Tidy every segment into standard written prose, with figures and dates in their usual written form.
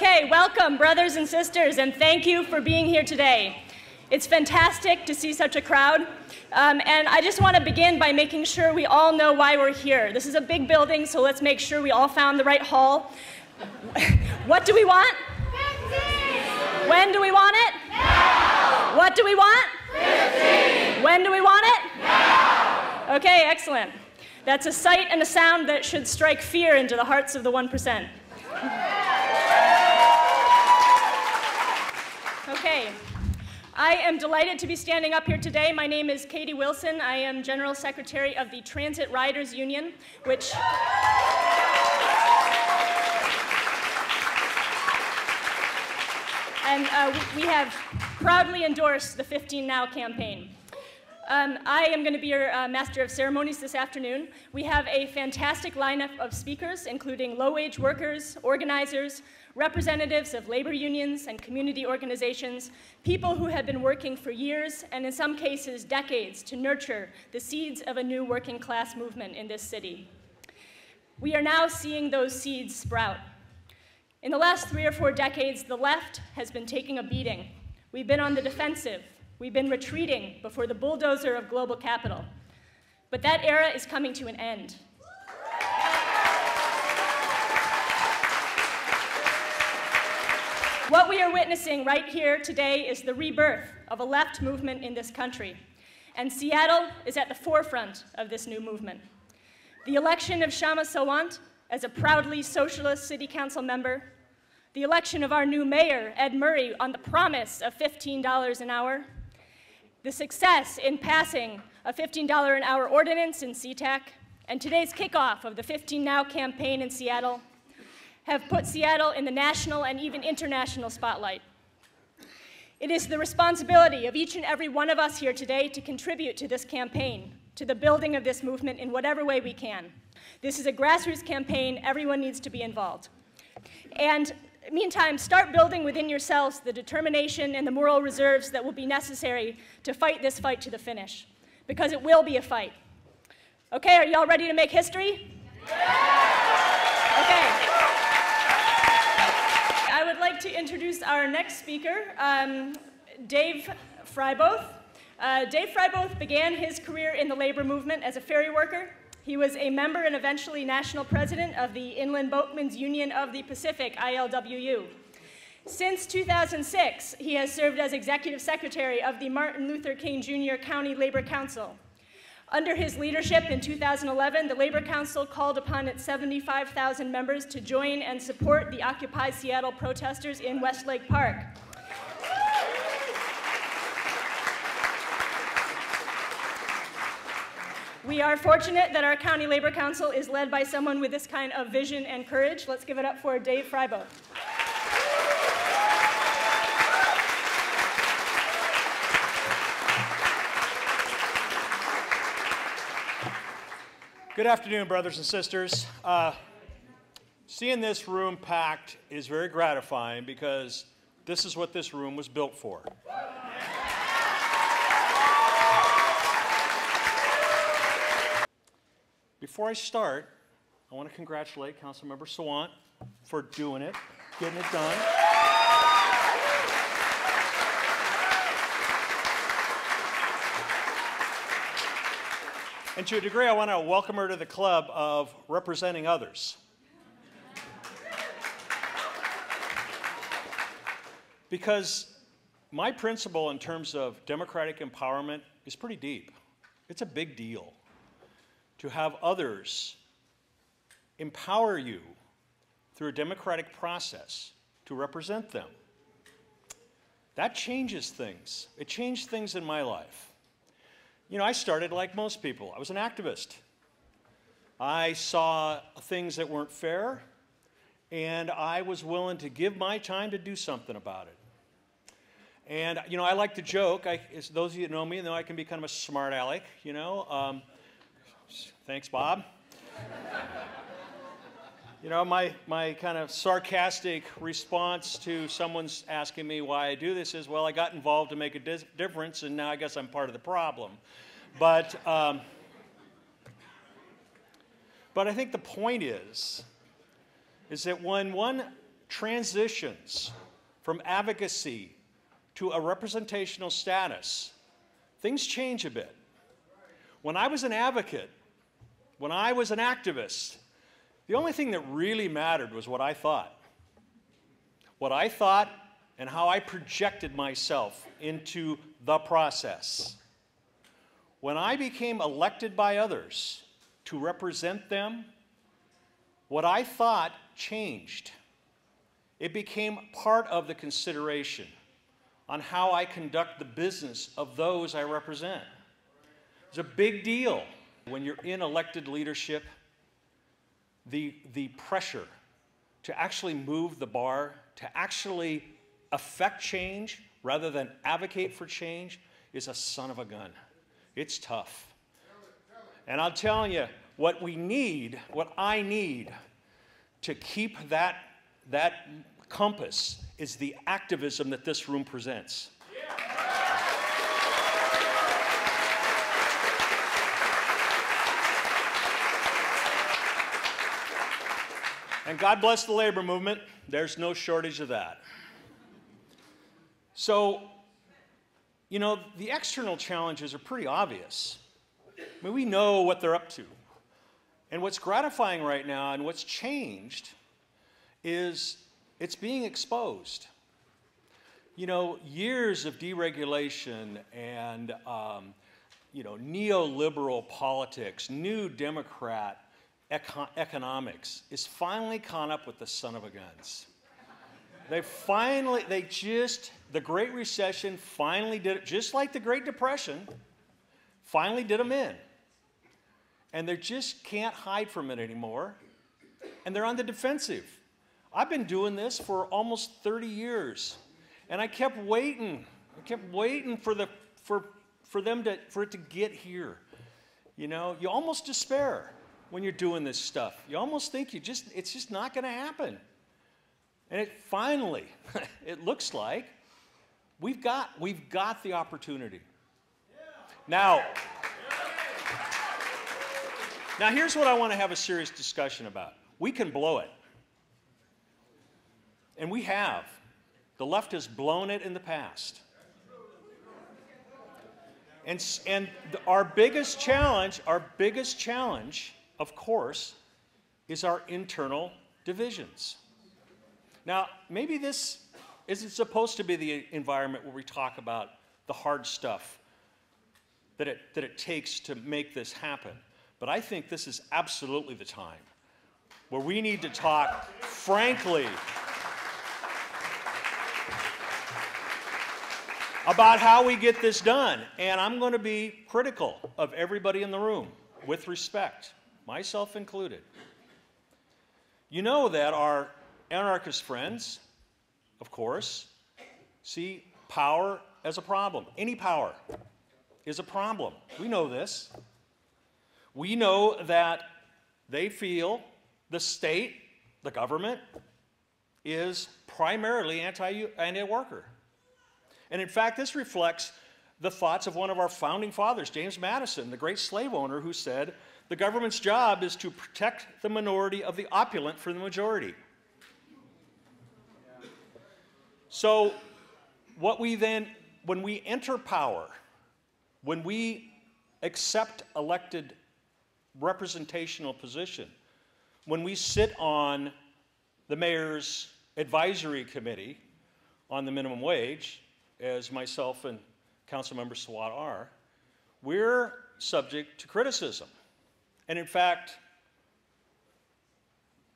Okay, welcome, brothers and sisters, and thank you for being here today. It's fantastic to see such a crowd, and I just want to begin by making sure we all know why we're here. This is a big building, so let's make sure we all found the right hall. What do we want? 15. When do we want it? Now. What do we want? 15. When do we want it? Now. Okay, excellent. That's a sight and a sound that should strike fear into the hearts of the 1%. Okay, I am delighted to be standing up here today. My name is Katie Wilson. I am General Secretary of the Transit Riders Union, which we have proudly endorsed the 15 Now campaign. I am going to be your Master of Ceremonies this afternoon. We have a fantastic lineup of speakers, including low-wage workers, organizers, representatives of labor unions and community organizations, people who have been working for years, and in some cases, decades, to nurture the seeds of a new working class movement in this city. We are now seeing those seeds sprout. In the last 3 or 4 decades, the left has been taking a beating. We've been on the defensive. We've been retreating before the bulldozer of global capital. But that era is coming to an end. What we are witnessing right here today is the rebirth of a left movement in this country. And Seattle is at the forefront of this new movement. The election of Kshama Sawant as a proudly socialist city council member, the election of our new mayor, Ed Murray, on the promise of $15 an hour, the success in passing a $15 an hour ordinance in SeaTac, and today's kickoff of the 15 Now campaign in Seattle have put Seattle in the national and even international spotlight. It is the responsibility of each and every one of us here today to contribute to this campaign, to the building of this movement in whatever way we can. This is a grassroots campaign. Everyone needs to be involved. And meantime, start building within yourselves the determination and the moral reserves that will be necessary to fight this fight to the finish, because it will be a fight. Okay, are you all ready to make history? Okay. I would like to introduce our next speaker, Dave Freiboth. Dave Freiboth began his career in the labor movement as a ferry worker. He was a member and eventually national president of the Inland Boatmen's Union of the Pacific, ILWU. Since 2006, he has served as executive secretary of the Martin Luther King Jr. County Labor Council. Under his leadership in 2011, the Labor Council called upon its 75,000 members to join and support the Occupy Seattle protesters in Westlake Park. We are fortunate that our County Labor Council is led by someone with this kind of vision and courage. Let's give it up for Dave Freiboth. Good afternoon, brothers and sisters. Seeing this room packed is very gratifying because this is what this room was built for. Before I start, I want to congratulate Councilmember Sawant for doing it, getting it done. And to a degree, I want to welcome her to the club of representing others. Because my principle in terms of democratic empowerment is pretty deep. It's a big deal to have others empower you through a democratic process to represent them. That changes things. It changed things in my life. You know, I started like most people. I was an activist. I saw things that weren't fair, and I was willing to give my time to do something about it. And, you know, I like to joke. Those of you that know me know I can be kind of a smart aleck, you know. Thanks, Bob. You know, my kind of sarcastic response to someone's asking me why I do this is, well, I got involved to make a difference, and now I guess I'm part of the problem. But I think the point is that when one transitions from advocacy to a representational status, things change a bit. When I was an advocate, when I was an activist, the only thing that really mattered was what I thought. What I thought and how I projected myself into the process. When I became elected by others to represent them, what I thought changed. It became part of the consideration on how I conduct the business of those I represent. It's a big deal when you're in elected leadership. The pressure to actually move the bar, to actually affect change rather than advocate for change is a son of a gun. It's tough. And I'm telling you, what we need, what I need to keep that compass is the activism that this room presents. And God bless the labor movement. There's no shortage of that. So, you know, the external challenges are pretty obvious. I mean, we know what they're up to. And what's gratifying right now and what's changed is it's being exposed. You know, years of deregulation and, you know, neoliberal politics, new Democrat economics is finally caught up with the son of a guns. The Great Recession finally did it, just like the Great Depression, finally did them in. And they just can't hide from it anymore. And they're on the defensive. I've been doing this for almost 30 years. And I kept waiting. I kept waiting for it to get here. You know, you almost despair when you're doing this stuff. You almost think it's just not going to happen. And it finally, it looks like we've got the opportunity. Now here's what I want to have a serious discussion about. We can blow it. And we have. The left has blown it in the past. And our biggest challenge, of course, is our internal divisions. Now, maybe this isn't supposed to be the environment where we talk about the hard stuff that it takes to make this happen. But I think this is absolutely the time where we need to talk frankly about how we get this done. And I'm going to be critical of everybody in the room, with respect, myself included. You know that our anarchist friends, of course, see power as a problem. Any power is a problem. We know this. We know that they feel the state, the government, is primarily anti-worker. And in fact, this reflects the thoughts of one of our founding fathers, James Madison, the great slave owner, who said, "The government's job is to protect the minority of the opulent from the majority." So when we enter power, when we accept elected representational position, when we sit on the mayor's advisory committee on the minimum wage, as myself and Councilmember Sawant are, we're subject to criticism. And in fact,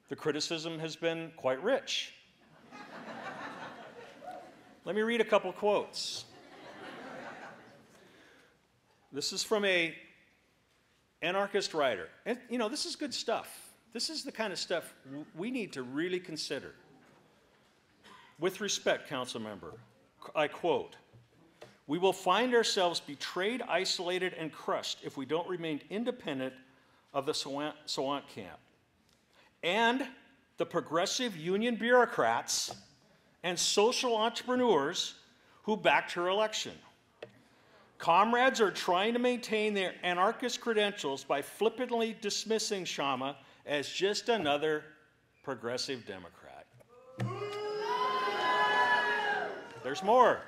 the criticism has been quite rich. Let me read a couple quotes. This is from an anarchist writer. And, you know, this is good stuff. This is the kind of stuff we need to really consider. With respect, Council Member, I quote, "We will find ourselves betrayed, isolated, and crushed if we don't remain independent of the Sawant camp and the progressive union bureaucrats and social entrepreneurs who backed her election. Comrades are trying to maintain their anarchist credentials by flippantly dismissing Kshama as just another progressive Democrat." There's more.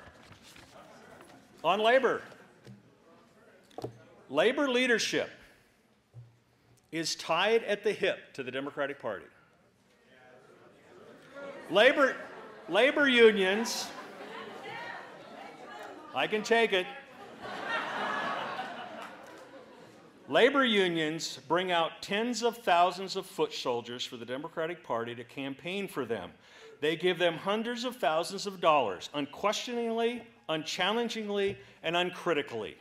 On labor. Labor leadership is tied at the hip to the Democratic Party. Labor unions, I can take it. Labor unions bring out tens of thousands of foot soldiers for the Democratic Party to campaign for them. They give them hundreds of thousands of dollars, unquestioningly, unchallengingly, and uncritically.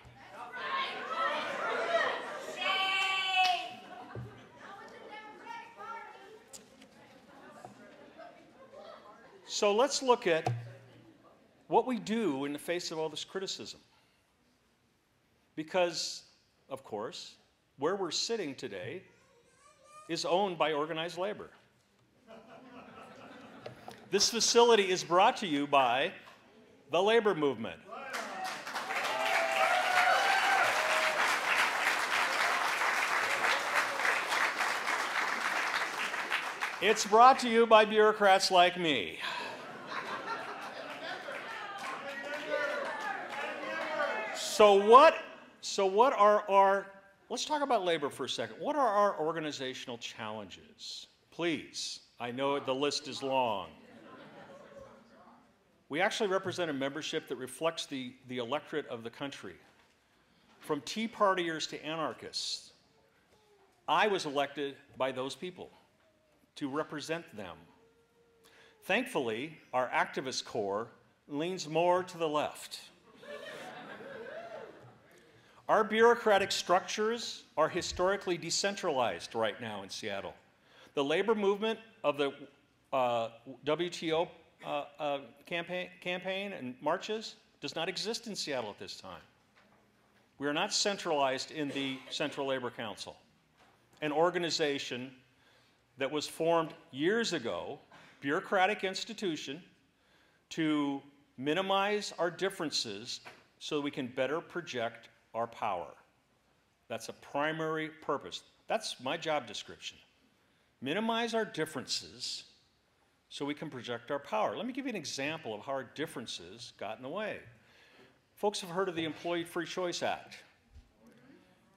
So let's look at what we do in the face of all this criticism. Because, of course, where we're sitting today is owned by organized labor. This facility is brought to you by the labor movement. It's brought to you by bureaucrats like me. So what are our, let's talk about labor for a second. What are our organizational challenges? Please, I know the list is long. We actually represent a membership that reflects the electorate of the country. From Tea Partiers to anarchists, I was elected by those people to represent them. Thankfully, our activist core leans more to the left. Our bureaucratic structures are historically decentralized right now in Seattle. The labor movement of the WTO campaign and marches does not exist in Seattle at this time. We are not centralized in the Central Labor Council, an organization that was formed years ago, bureaucratic institution, to minimize our differences so we can better project our power. That's a primary purpose. That's my job description. Minimize our differences so we can project our power. Let me give you an example of how our differences got in the way. Folks have heard of the Employee Free Choice Act.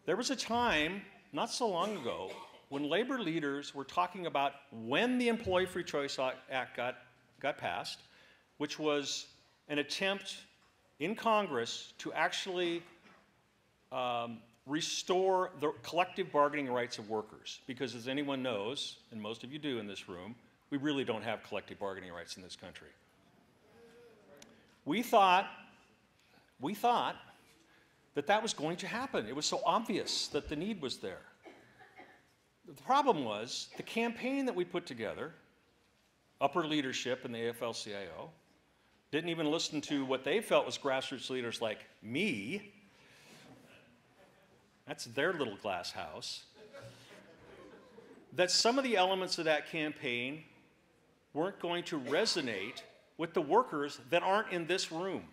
There was a time, not so long ago, when labor leaders were talking about when the Employee Free Choice Act got passed, which was an attempt in Congress to actually restore the collective bargaining rights of workers. Because as anyone knows, and most of you do in this room, we really don't have collective bargaining rights in this country. We thought that was going to happen. It was so obvious that the need was there. The problem was the campaign that we put together, upper leadership in the AFL-CIO, didn't even listen to what they felt was grassroots leaders like me. That's their little glass house. That some of the elements of that campaign weren't going to resonate with the workers that aren't in this room.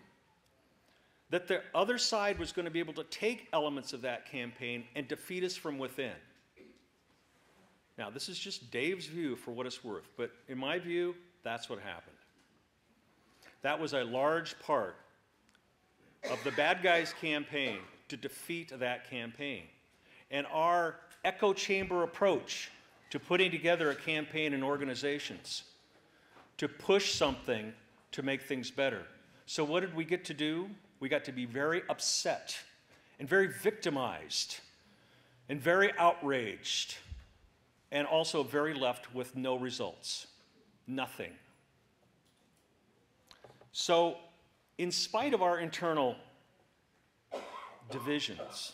That the other side was going to be able to take elements of that campaign and defeat us from within. Now, this is just Dave's view for what it's worth, but in my view, that's what happened. That was a large part of the bad guys' campaign to defeat that campaign. And our echo chamber approach to putting together a campaign and organizations to push something to make things better. So what did we get to do? We got to be very upset and very victimized and very outraged and also very left with no results. Nothing. So in spite of our internal divisions,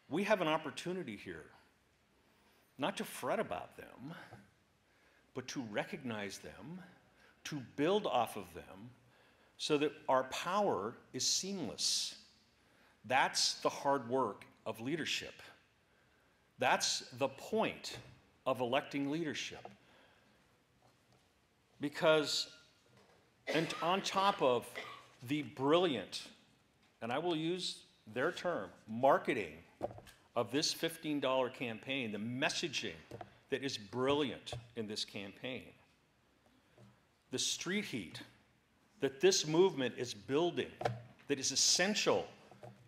we have an opportunity here not to fret about them, but to recognize them, to build off of them, so that our power is seamless. That's the hard work of leadership. That's the point of electing leadership. Because, and on top of the brilliant, and I will use their term, marketing of this $15 campaign, the messaging that is brilliant in this campaign, the street heat that this movement is building, that is essential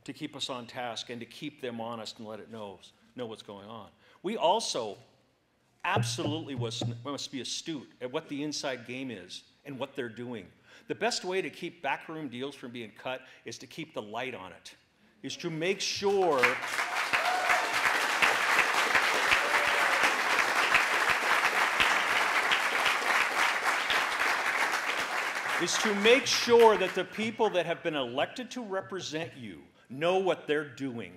to keep us on task and to keep them honest and let it know what's going on. We also absolutely must be astute at what the inside game is and what they're doing. The best way to keep backroom deals from being cut is to keep the light on it, is to make sure that the people that have been elected to represent you know what they're doing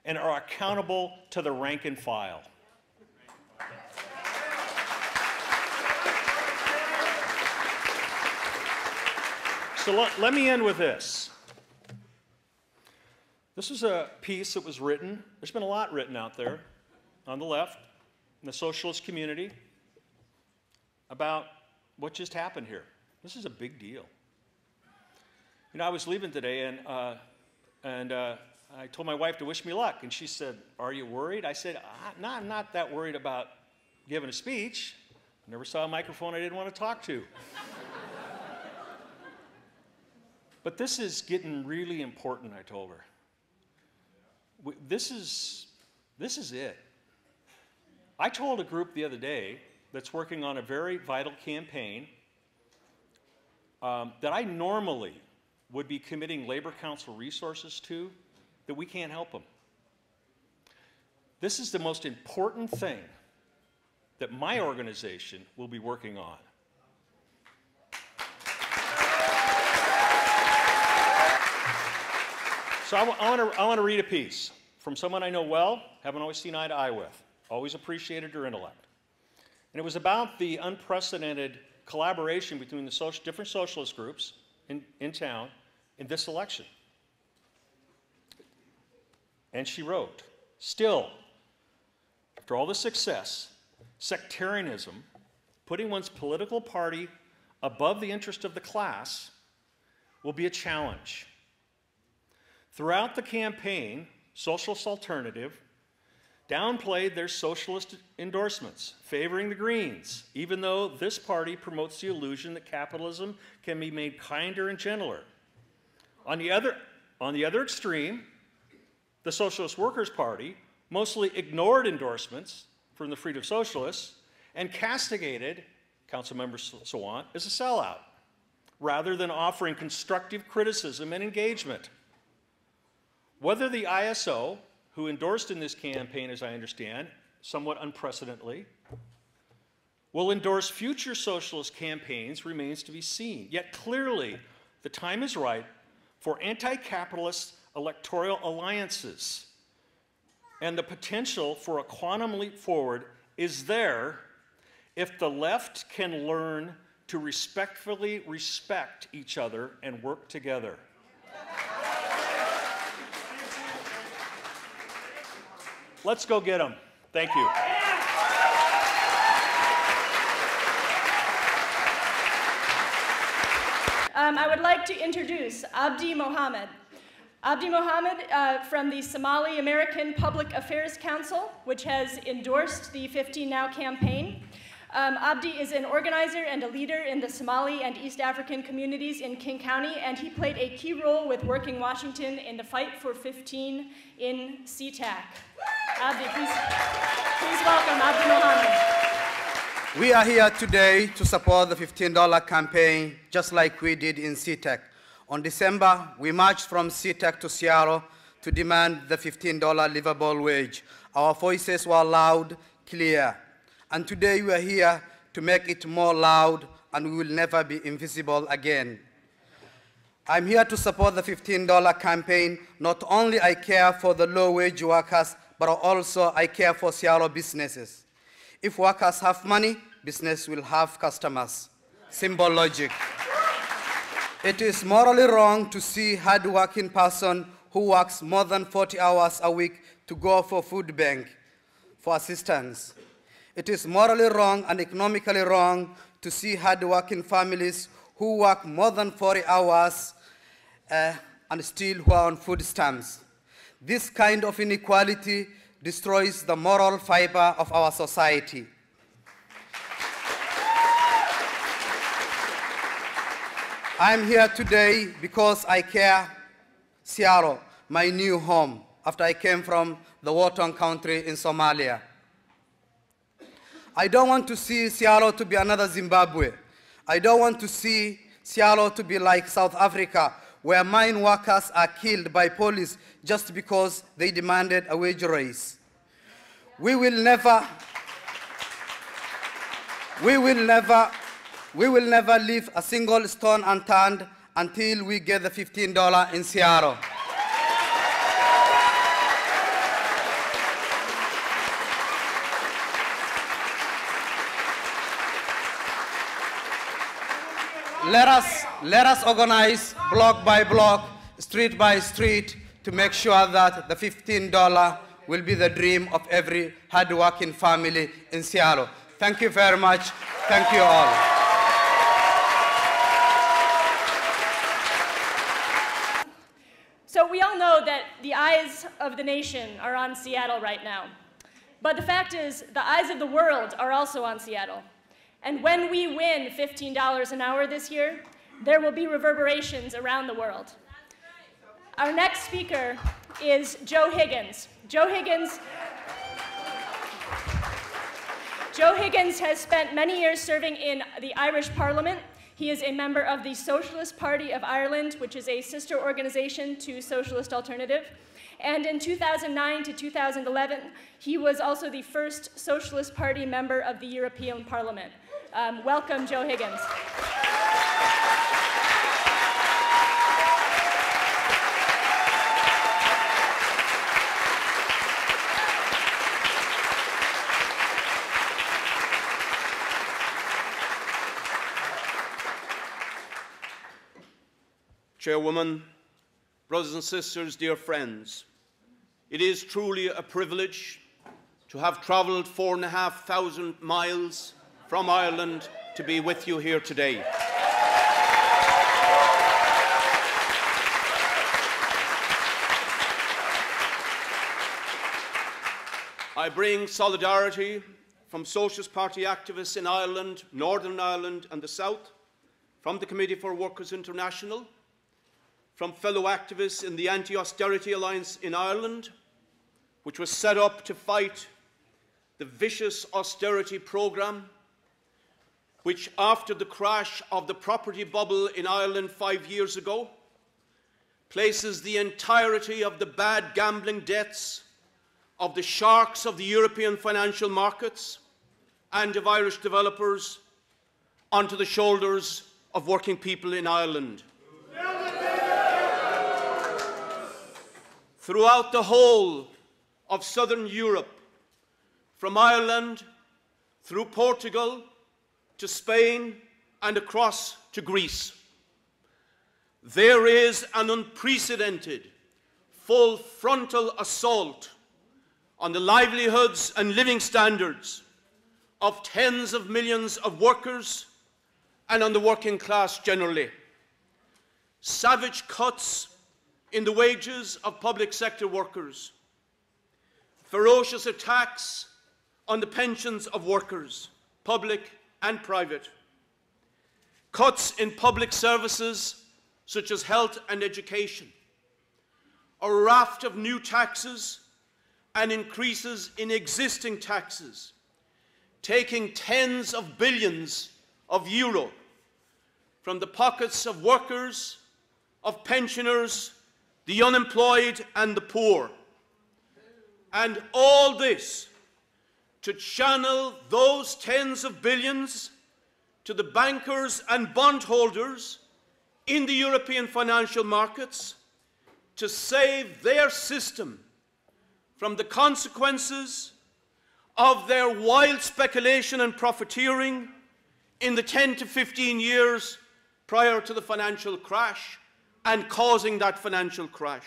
and are accountable to the rank and file. So let me end with this. This is a piece that was written. There's been a lot written out there on the left, in the socialist community, about what just happened here. This is a big deal. You know, I was leaving today, and I told my wife to wish me luck, and she said, "Are you worried?" I said, "No, I'm not that worried about giving a speech. I never saw a microphone I didn't want to talk to." But this is getting really important, I told her. This is it. I told a group the other day that's working on a very vital campaign that I normally would be committing Labor Council resources to, that we can't help them. This is the most important thing that my organization will be working on. So I want to read a piece from someone I know well, haven't always seen eye to eye with, always appreciated her intellect. And it was about the unprecedented collaboration between the different socialist groups in town in this election. And she wrote, "Still, after all the success, sectarianism, putting one's political party above the interest of the class, will be a challenge. Throughout the campaign, Socialist Alternative downplayed their socialist endorsements, favoring the Greens, even though this party promotes the illusion that capitalism can be made kinder and gentler. On the other extreme, the Socialist Workers' Party mostly ignored endorsements from the Freedom Socialists and castigated Councilmember Sawant as a sellout, rather than offering constructive criticism and engagement. Whether the ISO, who endorsed in this campaign, as I understand, somewhat unprecedentedly, will endorse future socialist campaigns remains to be seen. Yet clearly, the time is right for anti-capitalist electoral alliances, and the potential for a quantum leap forward is there if the left can learn to respectfully respect each other and work together." Let's go get them. Thank you. I would like to introduce Abdi Mohammed. Abdi Mohammed from the Somali American Public Affairs Council, which has endorsed the 15 Now campaign. Abdi is an organizer and a leader in the Somali and East African communities in King County, and he played a key role with Working Washington in the fight for 15 in SeaTac. Abdi, please welcome Abdi Mohammed. We are here today to support the $15 campaign, just like we did in SeaTac. On December, we marched from SeaTac to Seattle to demand the $15 livable wage. Our voices were loud, clear. And today we are here to make it more loud, and we will never be invisible again. I'm here to support the $15 campaign. Not only I care for the low-wage workers, but also I care for Seattle businesses. If workers have money, business will have customers. Simple logic. It is morally wrong to see a hard-working person who works more than 40 hours a week to go for food bank for assistance. It is morally wrong and economically wrong to see hard-working families who work more than 40 hours and still who are on food stamps. This kind of inequality destroys the moral fiber of our society. I'm here today because I care Seattle, my new home, after I came from the war-torn country in Somalia. I don't want to see Seattle to be another Zimbabwe. I don't want to see Seattle to be like South Africa, where mine workers are killed by police just because they demanded a wage raise. We will never leave a single stone unturned until we get the $15 in Seattle. Let us organize block by block, street by street, to make sure that the $15 will be the dream of every hard-working family in Seattle. Thank you very much. Thank you all. So we all know that the eyes of the nation are on Seattle right now. But the fact is, the eyes of the world are also on Seattle. And when we win $15 an hour this year, there will be reverberations around the world. Our next speaker is Joe Higgins. Joe Higgins has spent many years serving in the Irish Parliament. He is a member of the Socialist Party of Ireland, which is a sister organization to Socialist Alternative. And in 2009 to 2011, he was also the first Socialist Party member of the European Parliament. Welcome, Joe Higgins. Chairwoman, brothers and sisters, dear friends, it is truly a privilege to have travelled 4,500 miles from Ireland to be with you here today. I bring solidarity from Socialist Party activists in Ireland, Northern Ireland and the South, from the Committee for Workers International, from fellow activists in the Anti-Austerity Alliance in Ireland, which was set up to fight the vicious austerity programme, which after the crash of the property bubble in Ireland 5 years ago, places the entirety of the bad gambling debts of the sharks of the European financial markets and of Irish developers onto the shoulders of working people in Ireland. Throughout the whole of southern Europe, from Ireland through Portugal to Spain and across to Greece, there is an unprecedented, full frontal assault on the livelihoods and living standards of tens of millions of workers and on the working class generally. Savage cuts in the wages of public sector workers, ferocious attacks on the pensions of workers, public and private, cuts in public services such as health and education, a raft of new taxes and increases in existing taxes, taking tens of billions of euro from the pockets of workers, of pensioners, the unemployed and the poor. And all this to channel those tens of billions to the bankers and bondholders in the European financial markets to save their system from the consequences of their wild speculation and profiteering in the 10 to 15 years prior to the financial crash and causing that financial crash.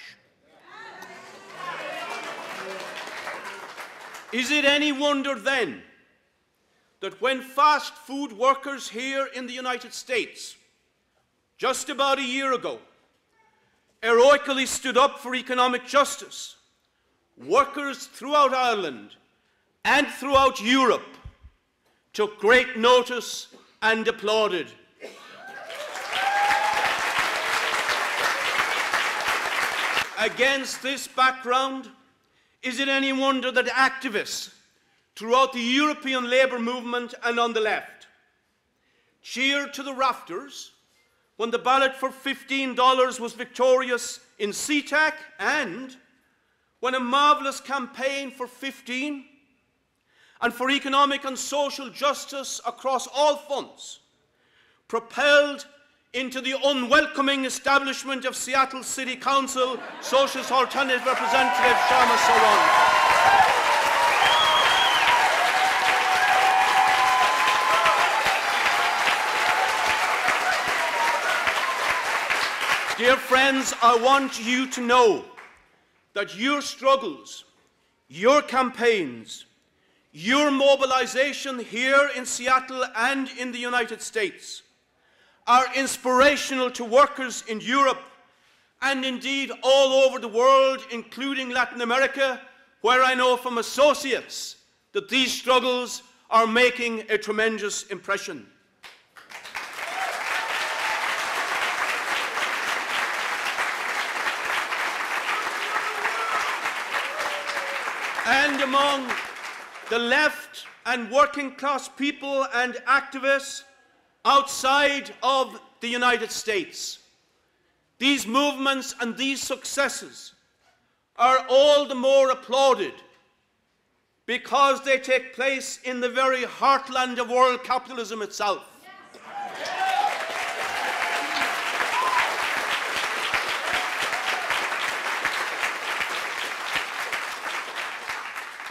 Is it any wonder then that when fast food workers here in the United States, just about a year ago, heroically stood up for economic justice, workers throughout Ireland and throughout Europe took great notice and applauded? Against this background, is it any wonder that activists throughout the European labour movement and on the left cheered to the rafters when the ballot for $15 was victorious in CETAC, and when a marvellous campaign for 15 and for economic and social justice across all fronts propelled into the unwelcoming establishment of Seattle City Council Socialist Alternative Representative Kshama Sawant. Dear friends, I want you to know that your struggles, your campaigns, your mobilization here in Seattle and in the United States are inspirational to workers in Europe and indeed all over the world, including Latin America, where I know from associates that these struggles are making a tremendous impression. And among the left and working class people and activists outside of the United States, these movements and these successes are all the more applauded because they take place in the very heartland of world capitalism itself.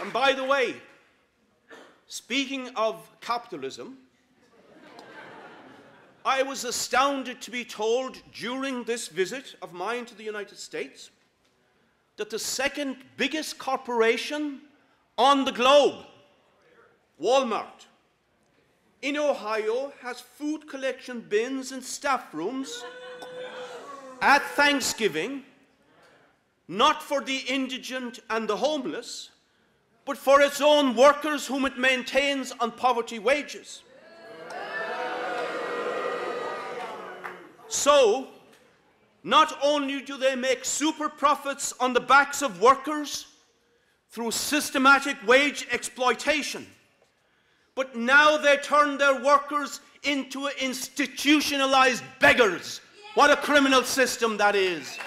And by the way, speaking of capitalism, I was astounded to be told during this visit of mine to the United States that the second biggest corporation on the globe, Walmart, in Ohio has food collection bins and staff rooms at Thanksgiving, not for the indigent and the homeless, but for its own workers whom it maintains on poverty wages. So, not only do they make super profits on the backs of workers through systematic wage exploitation, but now they turn their workers into institutionalized beggars. What a criminal system that is.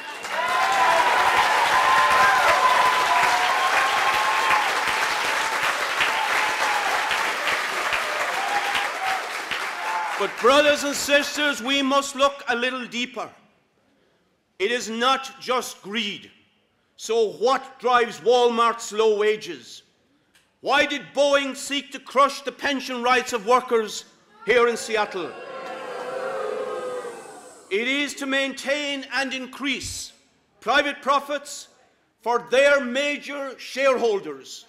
But brothers and sisters, we must look a little deeper. It is not just greed. So what drives Walmart's low wages? Why did Boeing seek to crush the pension rights of workers here in Seattle? It is to maintain and increase private profits for their major shareholders,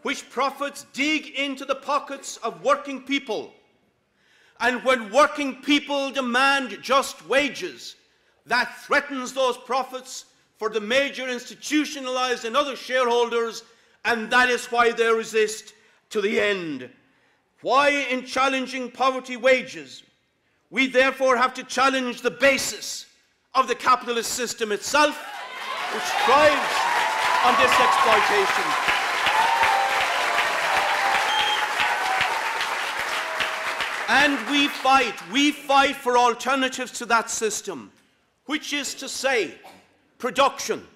which profits dig into the pockets of working people. And when working people demand just wages, that threatens those profits for the major institutionalized and other shareholders, and that is why they resist to the end. Why, in challenging poverty wages, we therefore have to challenge the basis of the capitalist system itself, which thrives on this exploitation. And we fight for alternatives to that system, which is to say, production.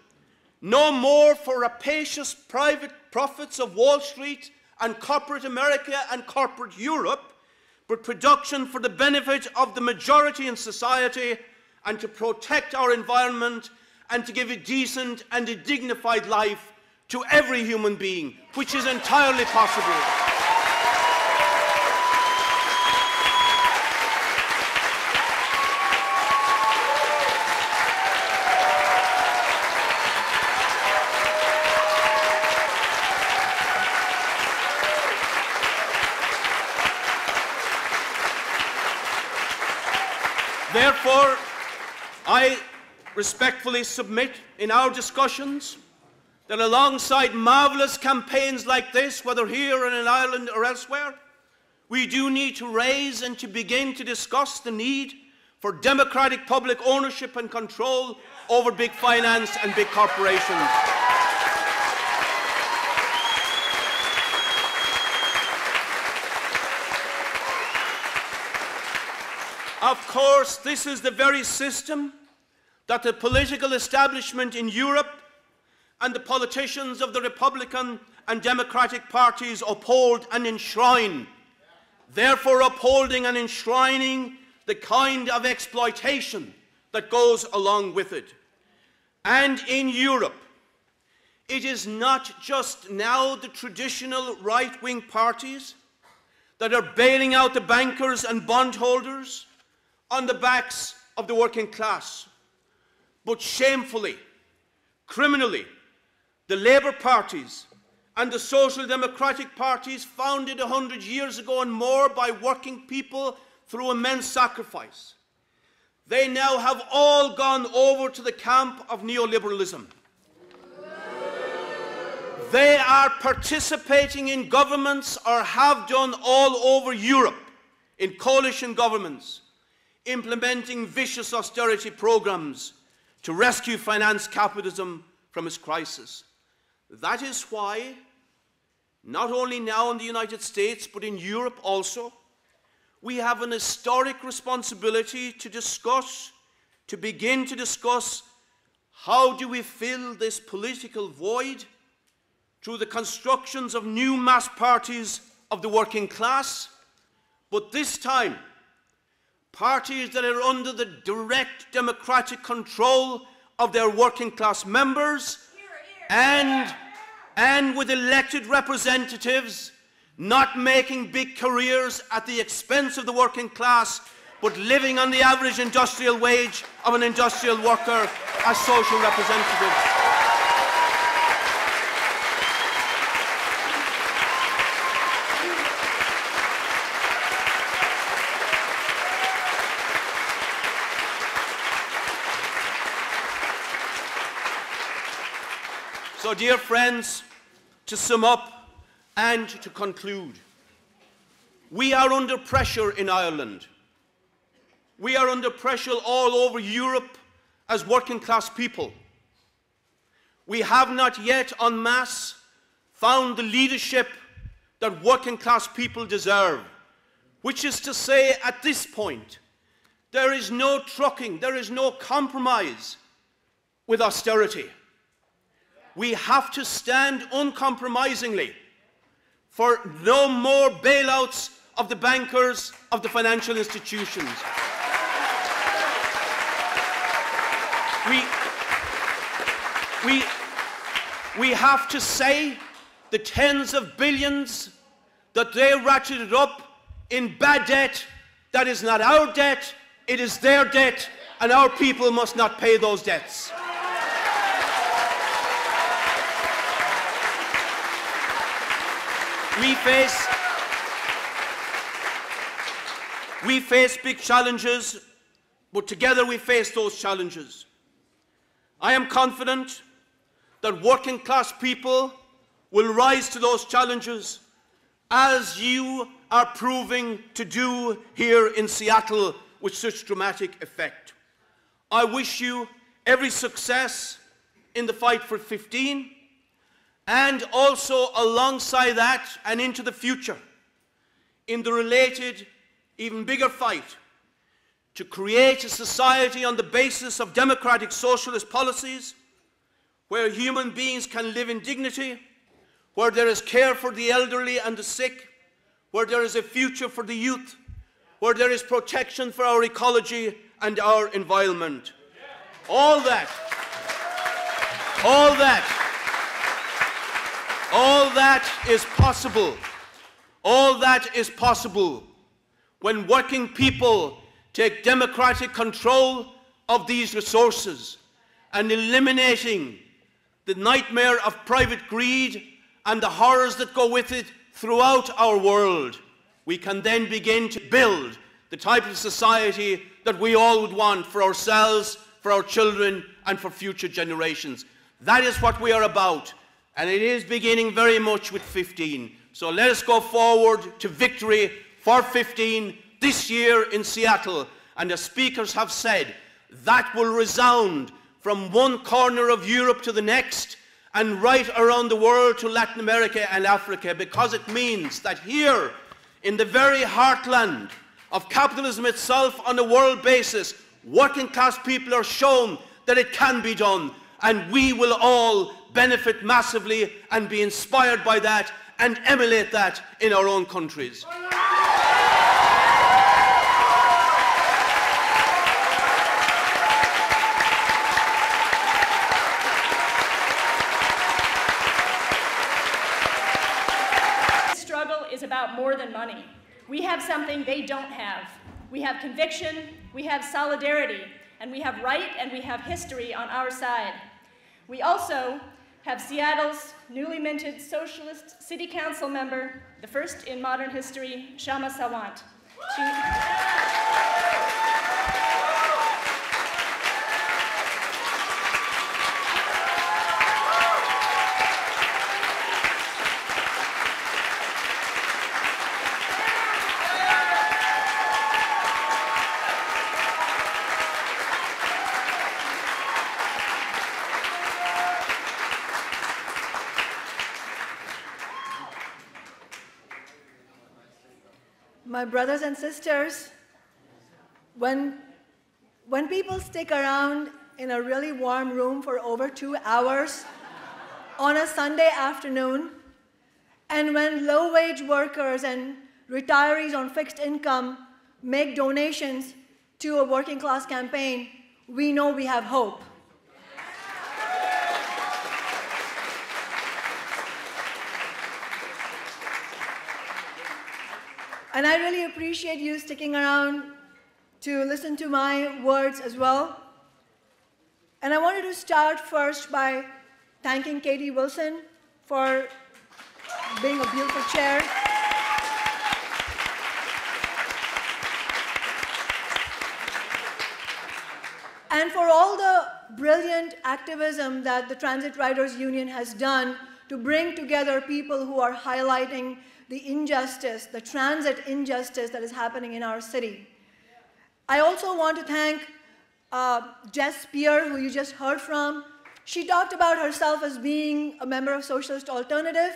No more for rapacious private profits of Wall Street and corporate America and corporate Europe, but production for the benefit of the majority in society and to protect our environment and to give a decent and a dignified life to every human being, which is entirely possible. Therefore, I respectfully submit in our discussions that alongside marvellous campaigns like this, whether here and in Ireland or elsewhere, we do need to raise and to begin to discuss the need for democratic public ownership and control over big finance and big corporations. Of course, this is the very system that the political establishment in Europe and the politicians of the Republican and Democratic parties uphold and enshrine, therefore upholding and enshrining the kind of exploitation that goes along with it. And in Europe, it is not just now the traditional right-wing parties that are bailing out the bankers and bondholders on the backs of the working class, but shamefully, criminally, the Labour parties and the Social Democratic parties, founded 100 years ago and more by working people through immense sacrifice, they now have all gone over to the camp of neoliberalism. They are participating in governments, or have done all over Europe, in coalition governments, implementing vicious austerity programs to rescue finance capitalism from its crisis. That is why, not only now in the United States, but in Europe also, we have an historic responsibility to begin to discuss how do we fill this political void through the constructions of new mass parties of the working class, but this time, parties that are under the direct democratic control of their working class members, and with elected representatives not making big careers at the expense of the working class, but living on the average industrial wage of an industrial worker as social representatives. So, dear friends, to sum up and to conclude, we are under pressure in Ireland. We are under pressure all over Europe as working class people. We have not yet en masse found the leadership that working class people deserve, which is to say, at this point, there is no trucking, there is no compromise with austerity. We have to stand uncompromisingly for no more bailouts of the bankers, of the financial institutions. We have to say the tens of billions that they ratcheted up in bad debt, that is not our debt, it is their debt, and our people must not pay those debts. We face big challenges, but together we face those challenges. I am confident that working class people will rise to those challenges, as you are proving to do here in Seattle with such dramatic effect. I wish you every success in the fight for 15, and also alongside that and into the future, in the related, even bigger fight to create a society on the basis of democratic socialist policies, where human beings can live in dignity, where there is care for the elderly and the sick, where there is a future for the youth, where there is protection for our ecology and our environment. All that is possible. All that is possible when working people take democratic control of these resources and eliminating the nightmare of private greed and the horrors that go with it throughout our world. We can then begin to build the type of society that we all would want for ourselves, for our children, and for future generations. That is what we are about, and it is beginning very much with 15. So let us go forward to victory for 15 this year in Seattle. And as speakers have said, that will resound from one corner of Europe to the next and right around the world to Latin America and Africa, because it means that here, in the very heartland of capitalism itself on a world basis, working class people are shown that it can be done, and we will all benefit massively and be inspired by that and emulate that in our own countries. Is about more than money. We have something they don't have. We have conviction, we have solidarity, and we have right and we have history on our side. We also have Seattle's newly minted socialist city council member, the first in modern history, Kshama Sawant. My brothers and sisters, when people stick around in a really warm room for over 2 hours on a Sunday afternoon, and when low-wage workers and retirees on fixed income make donations to a working-class campaign, we know we have hope. And I really appreciate you sticking around to listen to my words as well. And I wanted to start first by thanking Katie Wilson for being a beautiful chair. And for all the brilliant activism that the Transit Riders Union has done to bring together people who are highlighting the injustice, the transit injustice that is happening in our city. I also want to thank Jess Spear, who you just heard from. She talked about herself as being a member of Socialist Alternative,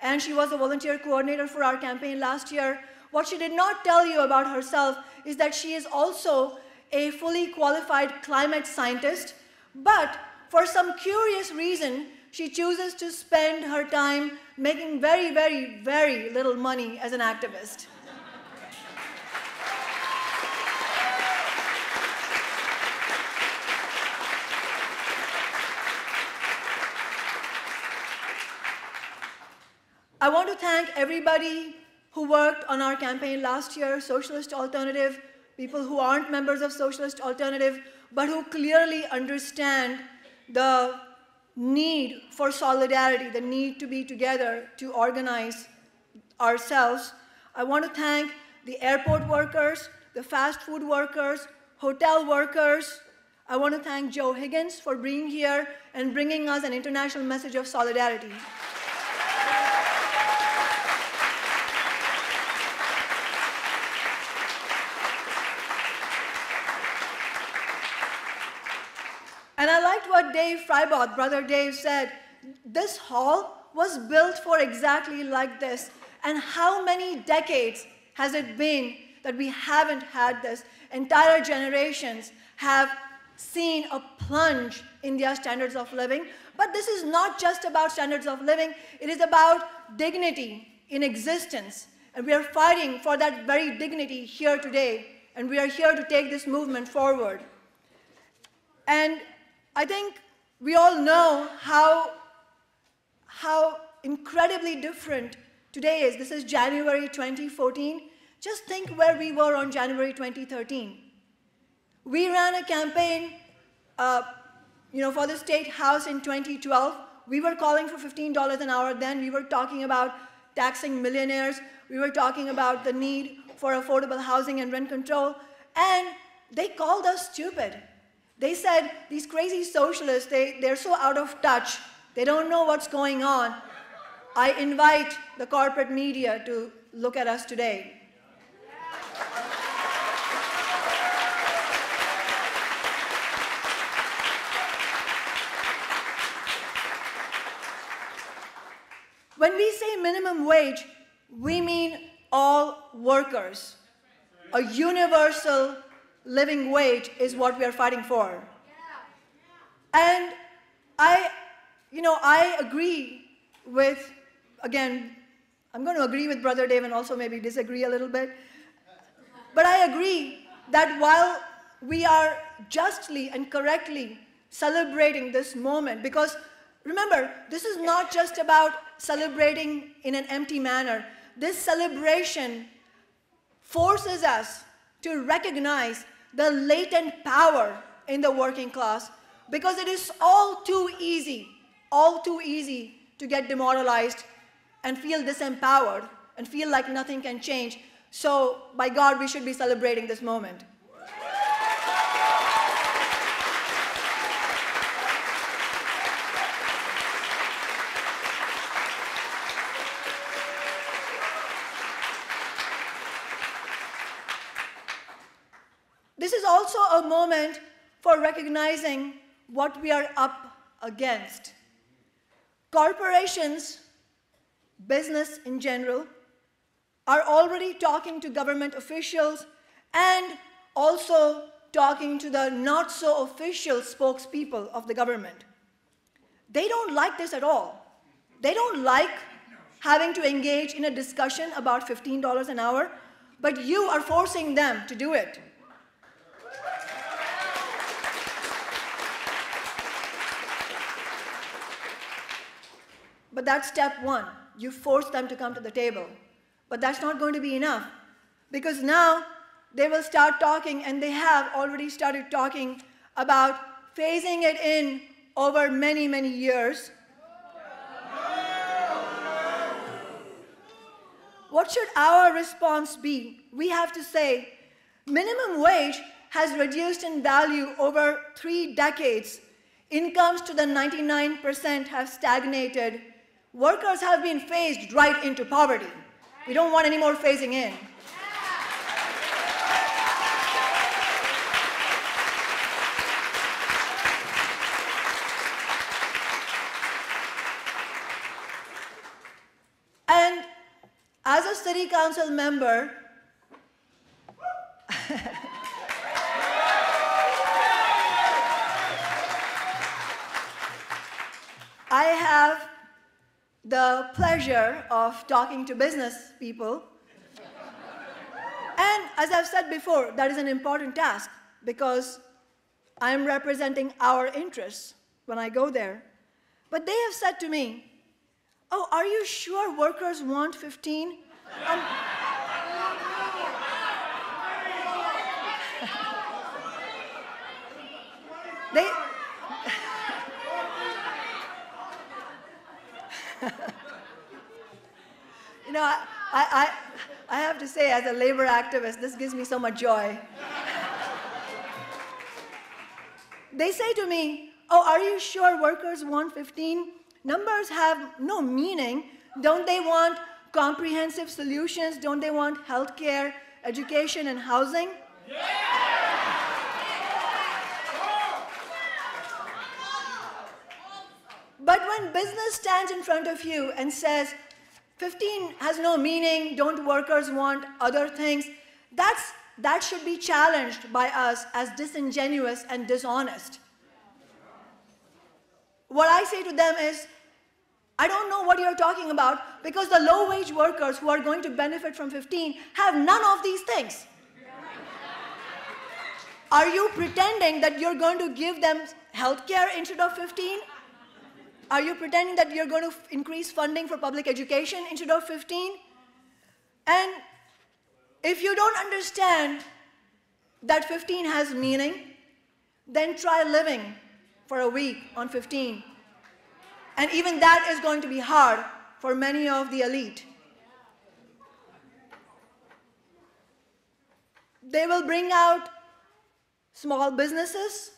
and she was a volunteer coordinator for our campaign last year. What she did not tell you about herself is that she is also a fully qualified climate scientist, but for some curious reason, she chooses to spend her time making very, very, very little money as an activist. I want to thank everybody who worked on our campaign last year, Socialist Alternative, people who aren't members of Socialist Alternative, but who clearly understand the need for solidarity, the need to be together to organize ourselves. I want to thank the airport workers, the fast food workers, hotel workers. I want to thank Joe Higgins for being here and bringing us an international message of solidarity. And I liked what Dave Freiboth, Brother Dave, said. This hall was built for exactly like this. And how many decades has it been that we haven't had this? Entire generations have seen a plunge in their standards of living. But this is not just about standards of living. It is about dignity in existence. And we are fighting for that very dignity here today. And we are here to take this movement forward. And I think we all know how incredibly different today is. This is January 2014. Just think where we were on January 2013. We ran a campaign for the State House in 2012. We were calling for $15 an hour then. We were talking about taxing millionaires. We were talking about the need for affordable housing and rent control. And they called us stupid. They said, these crazy socialists, they're so out of touch. They don't know what's going on. I invite the corporate media to look at us today. When we say minimum wage, we mean all workers. A universal living wage is what we are fighting for. And I agree with, again, I'm going to agree with Brother Dave and also maybe disagree a little bit. But I agree that while we are justly and correctly celebrating this moment, because remember, this is not just about celebrating in an empty manner. This celebration forces us to recognize the latent power in the working class, because it is all too easy to get demoralized and feel disempowered and feel like nothing can change. So, by God, we should be celebrating this moment. This is also a moment for recognizing what we are up against. Corporations, business in general, are already talking to government officials and also talking to the not-so-official spokespeople of the government. They don't like this at all. They don't like having to engage in a discussion about $15 an hour, but you are forcing them to do it. But that's step one. You force them to come to the table. But that's not going to be enough, because now they will start talking, and they have already started talking about phasing it in over many, many years. What should our response be? We have to say, minimum wage has reduced in value over 3 decades. Incomes to the 99% have stagnated. Workers have been phased right into poverty. We don't want any more phasing in. And as a city council member, I have the pleasure of talking to business people. And as I've said before, that is an important task, because I'm representing our interests when I go there. But they have said to me, "Oh, are you sure workers want 15? You know, I have to say, as a labor activist, this gives me so much joy. They say to me, "Oh, are you sure workers want 15? Numbers have no meaning. Don't they want comprehensive solutions? Don't they want health care, education, and housing?" But when business stands in front of you and says, 15 has no meaning, don't workers want other things, that should be challenged by us as disingenuous and dishonest. What I say to them is, I don't know what you're talking about, because the low-wage workers who are going to benefit from 15 have none of these things. Are you pretending that you're going to give them health care instead of 15? Are you pretending that you're going to increase funding for public education instead of 15? And if you don't understand that 15 has meaning, then try living for a week on 15. And even that is going to be hard for many of the elite. They will bring out small businesses.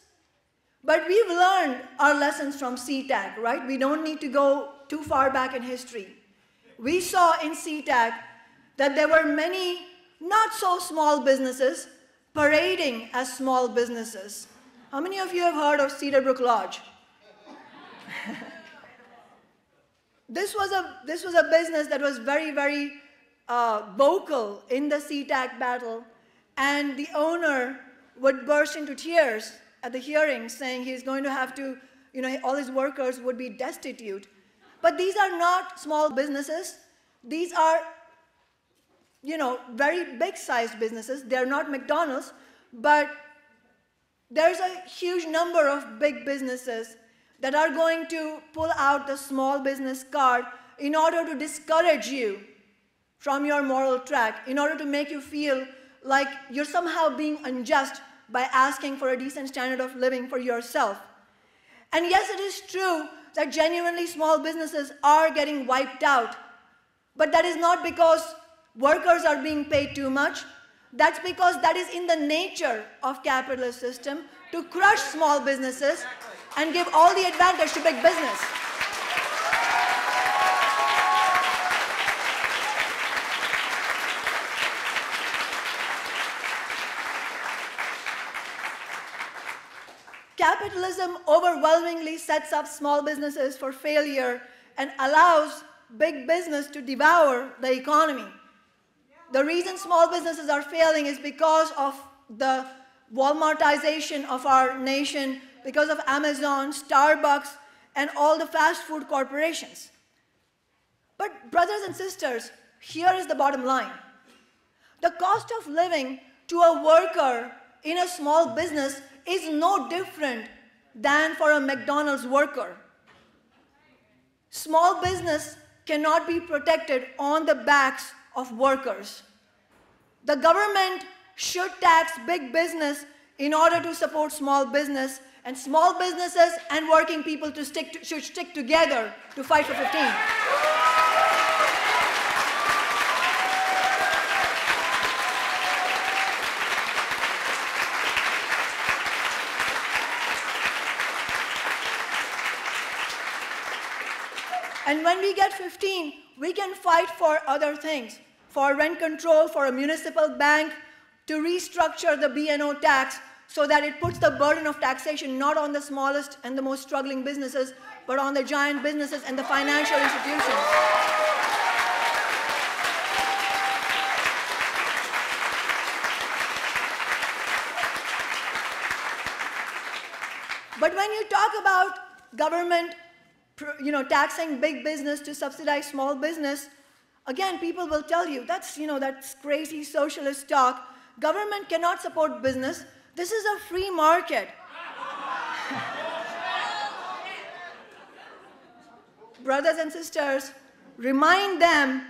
But we've learned our lessons from CTAC, right? We don't need to go too far back in history. We saw in CTAC that there were many not so small businesses parading as small businesses. How many of you have heard of Cedarbrook Lodge? This was a business that was very, very vocal in the CTAC battle, and the owner would burst into tears at the hearing, saying he's going to have to, all his workers would be destitute. But these are not small businesses. These are, very big-sized businesses. They're not McDonald's, but there's a huge number of big businesses that are going to pull out the small business card in order to discourage you from your moral track, in order to make you feel like you're somehow being unjust by asking for a decent standard of living for yourself. And yes, it is true that genuinely small businesses are getting wiped out, but that is not because workers are being paid too much. That's because that is in the nature of capitalist system to crush small businesses and give all the advantage to big business. Capitalism overwhelmingly sets up small businesses for failure and allows big business to devour the economy. The reason small businesses are failing is because of the Walmartization of our nation, because of Amazon, Starbucks, and all the fast food corporations. But brothers and sisters, here is the bottom line. The cost of living to a worker in a small business is no different than for a McDonald's worker. Small business cannot be protected on the backs of workers. The government should tax big business in order to support small business, and small businesses and working people should stick together to fight for 15. And when we get 15, we can fight for other things, for rent control, for a municipal bank, to restructure the B&O tax so that it puts the burden of taxation not on the smallest and the most struggling businesses, but on the giant businesses and the financial institutions. But when you talk about government taxing big business to subsidize small business, again, people will tell you, that's crazy socialist talk. Government cannot support business. This is a free market. Brothers and sisters, remind them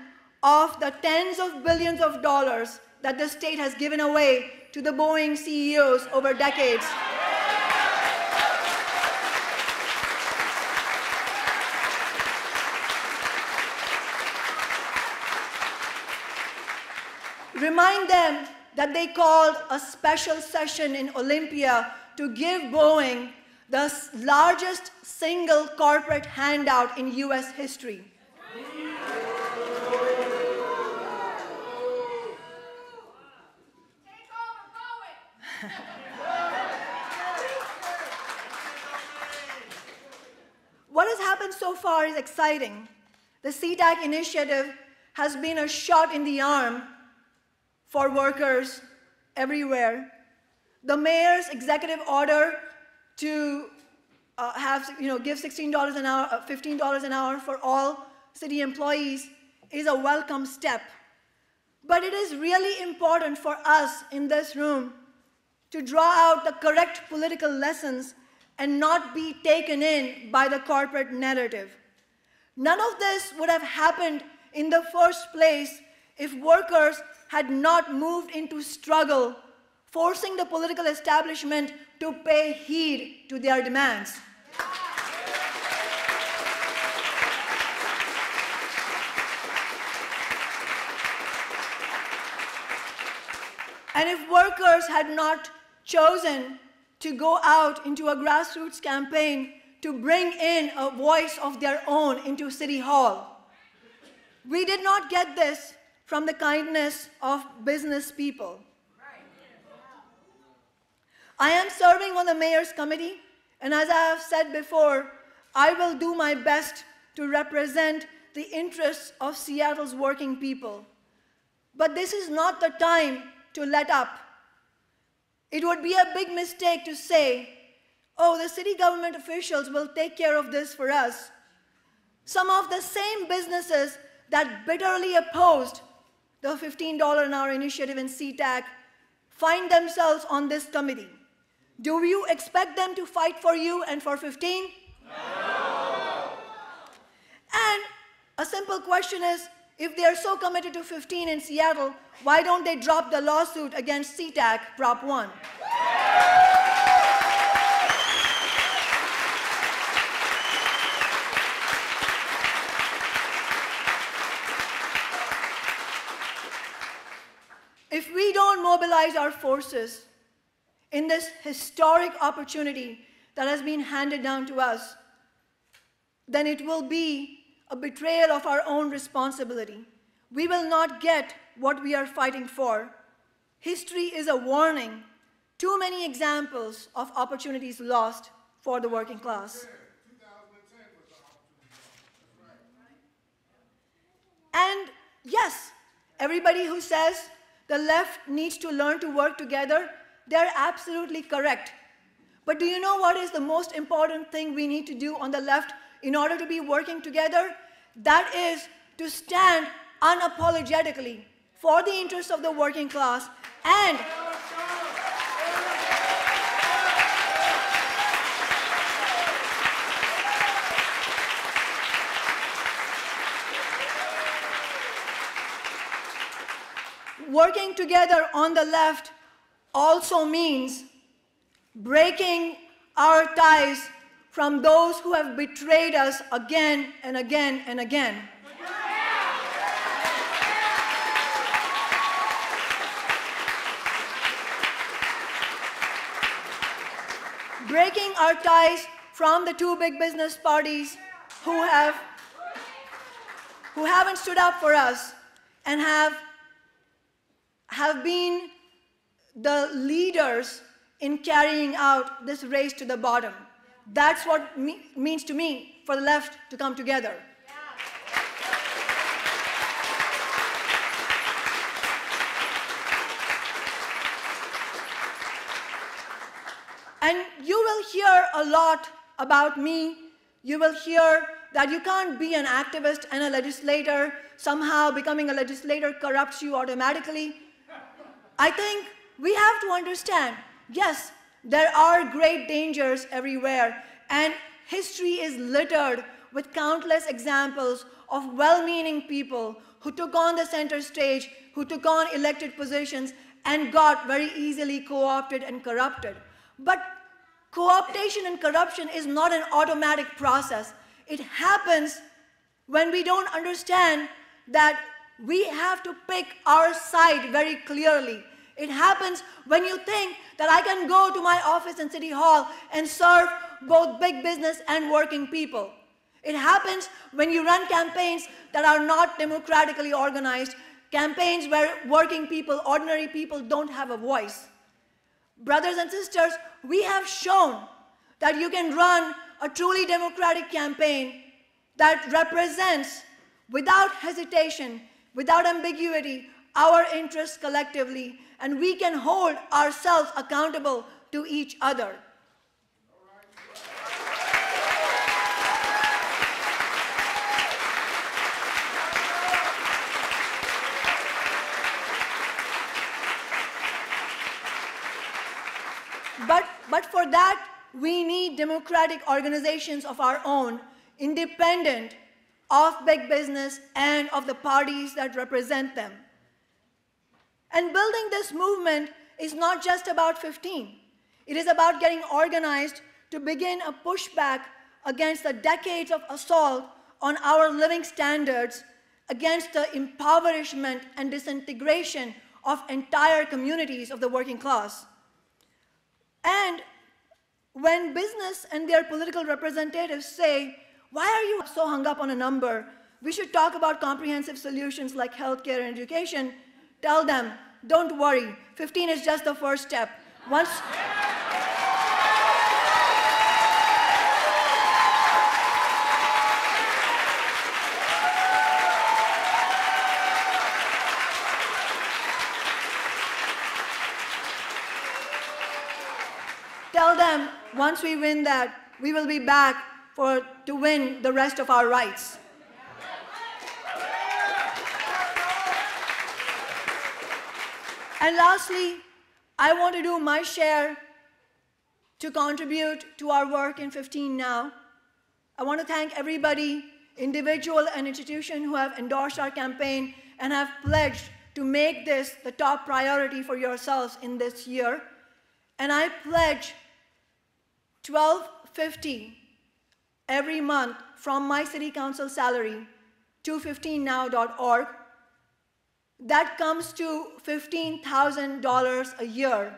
of the tens of billions of dollars that the state has given away to the Boeing CEOs over decades. Remind them that they called a special session in Olympia to give Boeing the largest single corporate handout in US history. What has happened so far is exciting. The CTAC initiative has been a shot in the arm for workers everywhere. The mayor's executive order to give $16 an hour, $15 an hour for all city employees is a welcome step. But it is really important for us in this room to draw out the correct political lessons and not be taken in by the corporate narrative. None of this would have happened in the first place if workers had not moved into struggle, forcing the political establishment to pay heed to their demands. And if workers had not chosen to go out into a grassroots campaign to bring in a voice of their own into City Hall, we did not get this from the kindness of business people. I am serving on the mayor's committee, and as I have said before, I will do my best to represent the interests of Seattle's working people. But this is not the time to let up. It would be a big mistake to say, oh, the city government officials will take care of this for us. Some of the same businesses that bitterly opposed the $15 an hour initiative in SeaTac find themselves on this committee. Do you expect them to fight for you and for 15? No. And a simple question is, if they are so committed to 15 in Seattle, why don't they drop the lawsuit against SeaTac Prop 1? If we don't mobilize our forces in this historic opportunity that has been handed down to us, then it will be a betrayal of our own responsibility. We will not get what we are fighting for. History is a warning. Too many examples of opportunities lost for the working class. And yes, everybody who says the left needs to learn to work together, they're absolutely correct. But do you know what is the most important thing we need to do on the left in order to be working together? That is to stand unapologetically for the interests of the working class and working together on the left also means breaking our ties from those who have betrayed us again and again and again. Breaking our ties from the two big business parties who haven't stood up for us and have been the leaders in carrying out this race to the bottom. That's what it means to me for the left to come together. And you will hear a lot about me. You will hear that you can't be an activist and a legislator. Somehow becoming a legislator corrupts you automatically. I think we have to understand, yes, there are great dangers everywhere, and history is littered with countless examples of well-meaning people who took on the center stage, who took on elected positions, and got very easily co-opted and corrupted. But co-optation and corruption is not an automatic process. It happens when we don't understand that we have to pick our side very clearly. It happens when you think that I can go to my office in City Hall and serve both big business and working people. It happens when you run campaigns that are not democratically organized, campaigns where working people, ordinary people don't have a voice. Brothers and sisters, we have shown that you can run a truly democratic campaign that represents, without hesitation, without ambiguity, our interests collectively, and we can hold ourselves accountable to each other. But for that, we need democratic organizations of our own, independent of big business and of the parties that represent them. And building this movement is not just about 15. It is about getting organized to begin a pushback against the decades of assault on our living standards, against the impoverishment and disintegration of entire communities of the working class. And when business and their political representatives say, why are you so hung up on a number? We should talk about comprehensive solutions like healthcare and education. Tell them, don't worry, 15 is just the first step. Once tell them once we win that, we will be back to win the rest of our rights. And lastly, I want to do my share to contribute to our work in 15 Now. I want to thank everybody, individual and institution, who have endorsed our campaign and have pledged to make this the top priority for yourselves in this year. And I pledge $12.50 every month from my city council salary to 15now.org. That comes to $15,000 a year.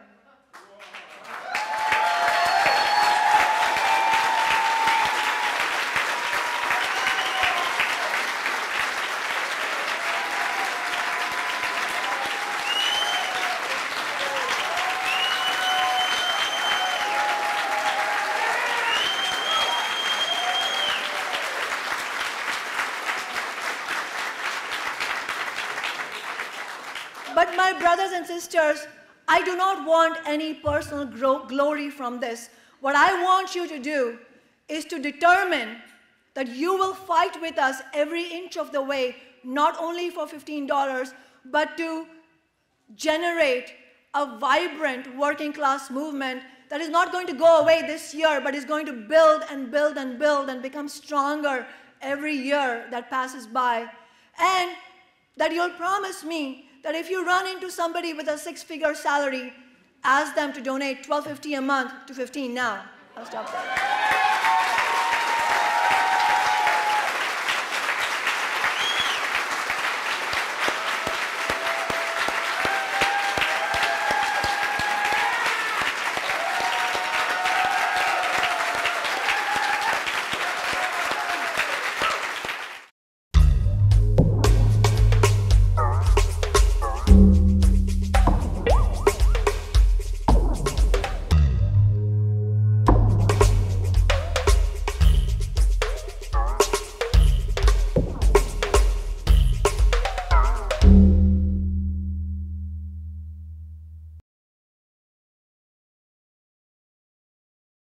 But my brothers and sisters, I do not want any personal glory from this. What I want you to do is to determine that you will fight with us every inch of the way, not only for $15, but to generate a vibrant working class movement that is not going to go away this year, but is going to build and build and build and become stronger every year that passes by. And that you'll promise me that if you run into somebody with a six-figure salary, ask them to donate $12.50 a month to 15 Now. I'll stop there.